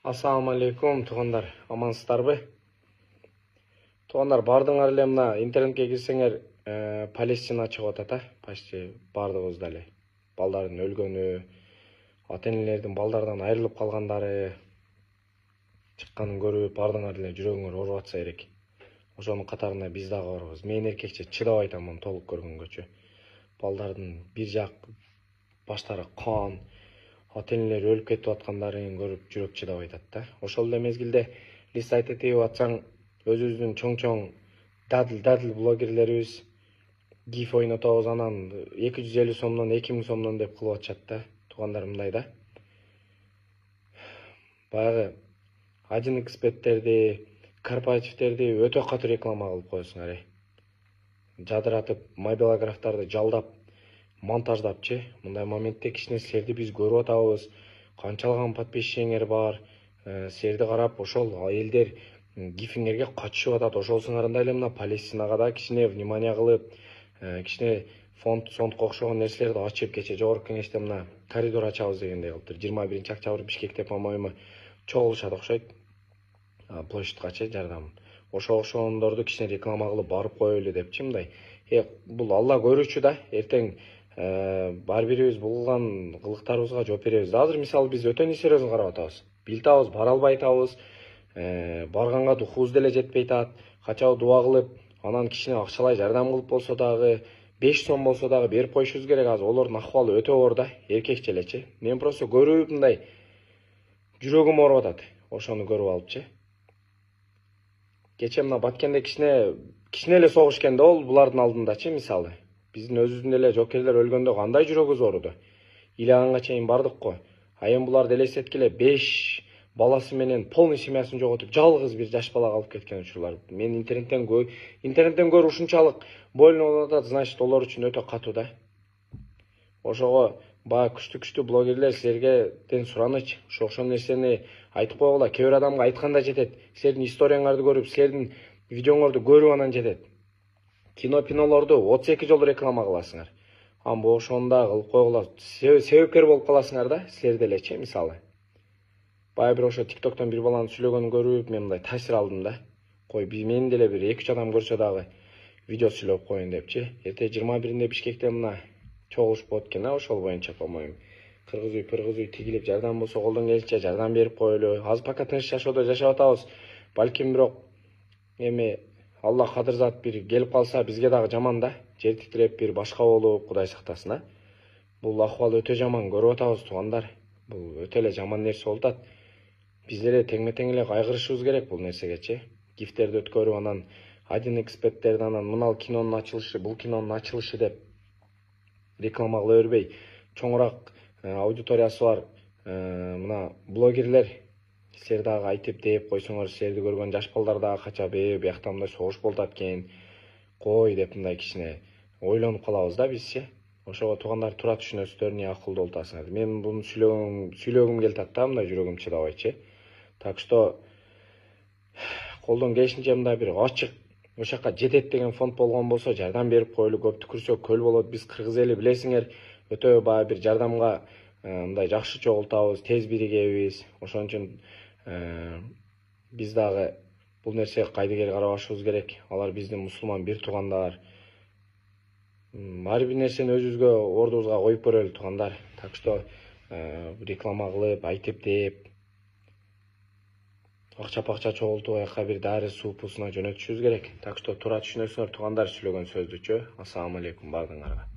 Ассаламу алейкум, туғандар, амансыздарбы? Туғандар, бардыңар эле мына интернетке кирсеңер, Палестина чыгып атат, почти бардыгыбыз эле. Балдардын өлгөнү, ата-энелердин балдардан айрылып калгандары чыкканын көрүп, бардыңар эле жүрөгүңөр ооруп атса керек. Ошонун катарында биз дагы барбыз. Мен эркекче чыдабай атам муну толук көргөнгөчү. Балдардын бир жак баштары кан, ата-энелери өлүп кетип аткандарын көрүп жүрөк чыдабай атат да. Ошол эле мезгилде листайте тийип атсаң, өзүбүздүн чоң дадыл блогерлерибиз гиф ойнотобуз, анан 250 сомдон 2000 сомдон деп кылып атышат да. Туугандар, мындай да. Баягы Один эксперттерди, корпоративтерди өтө катуу реклама кылып коесуңар. Жадыратып, мобилографтарды жалдап, монтаждапчы. Мындай моментте кичине силерди биз көрүп атабыз. Канчалаган подписчиңер бар. Силерди карап ошол элдер гифиңерге катышып атат. Ошолсуңарында эле мына Палестинага да кичине внимание кылып, кичине фондко окшогон нерселерди ачып, кече жогорку кеңеште мына коридор ачабыз дегендей кылыптыр. 21-октябрь Бишкекте, по-моему, чогулушат окшойт. Площадькачы жардам. Ошондорду кичине реклама кылып барып коелу депчи мындай. Бул Алла көрүүчү да. Эртең бар бирибиз бул кылган кылыктарыбызга жооп беребиз. Азыр мисалы биз өтө нерселерди карап атабыз. Билет алабыз, бара албай атабыз. Барганга духубуз деле жетпей атат. Качабы дуба кылып, анан кичине акчалай жардам кылып болсо дагы 5 сом болсо дагы берип коюшубуз керек. Азыр олордун акыбалы өтө оор да, эркекче элечи. Мен просто көрүп мындай жүрөгүм ооруп атат. Ошону көрүп алыпчы. Кече мына Баткенде кичине эле согуш экен да, ол булардын алдындачы мисалы. Биздин өзүбүздүн эле жокерлер өлгөндө кандай жүрөгүбүз ооруду. Илаганга чейин бардык го. А эми буларды элестеткиле 5 баласы менен полный семьясын жоготуп, жалгыз бир жаш бала калып кеткен учурлар. Мен интернеттен көрүп ушунчалык больно болуп атат, значит, олор үчүн өтө катуу да. Ошого баягы күчтүү блогерлер силерден сураныч, ошол нерсени айтып койгула. Кээ бир адамга айтканда жетет. Силердин историяңарды көрүп, силердин видеоңорду көрүп анан жетет. Кинолорду 32 жолу реклама кыласыңар. Амбо ошондо кылып койгула. Себепкер болуп каласыңар да, силер делечи мисалы. Баягы бир ошо TikToктон бир баланын сүйлөгөнүн көрүп, мен мындай таасир алдым да. Кой, мен деле бир 2-3 адам көрсө дагы видео сүйлөп коеюн депчи. Эртең 21-inde Бишкекте мына чогулуш болот экен, ошол боюнча, по-моему. Кыргыз үй тигилип, жардам болсо колдон келишинче жардам берип коелу. Азыр пока тынч жашоодо жашап атабыз. Балким бирок эми Алла кадырзат бир келип калса бизге дагы жаман да. Жер титиреп бир башка болуп, Кудай сактасын, а. Бул акыбал өтө жаман, көрүп атабыз туугандар. Бул өтө эле жаман нерсе болуп атат. Биздер тең эле кайгырышыбыз керек бул нерсегечи. Гифтерди өткөрүп, анан Один эксперттерди, анан мына кинонун ачылышы, бул кинонун ачылышы деп реклама кыла бербей, чоңураак аудиториясы бар мына блогерлер силер дагы айтып деп койсоңор, силерди көргөн жаш балдар дагы качап, биякта мындай согуш болуп атат экен, кой деп мындай кичине ойлонуп калабыз да бизчи. Ошого туугандар тура түшүнөсүздөр, эмне акылдуу болуп атасыңар. Мен буну сүйлөгүм келип атат да, мындай жүрөгүм чыдабайчы. Так что колдон келишинче мындай бир ачык ошака жетет деген фонд болгон болсо жардам берип коелу. Көп түкүрсөк көл болот. Биз кыргыз эли билесиңер, өтө баягы бир жардамга мындай жакшы чогултабыз, тез биригебиз. Ошон үчүн биз дагы бул нерсеге кайдыгер карабашыбыз керек. Алар биздин мусулман бир туугандар. Ар бир нерсени өзүбүзгө ордубузга коюп көрөлү туугандар. Так что реклама кылып, айтып деп акча чогултуп, аяка бир дары суу пусуна жөнөтүшүбүз керек. Так что туура түшүнөсүңөр туугандар сүйлөгөн сөздүчү. Ассаламу алейкум бардыңарга.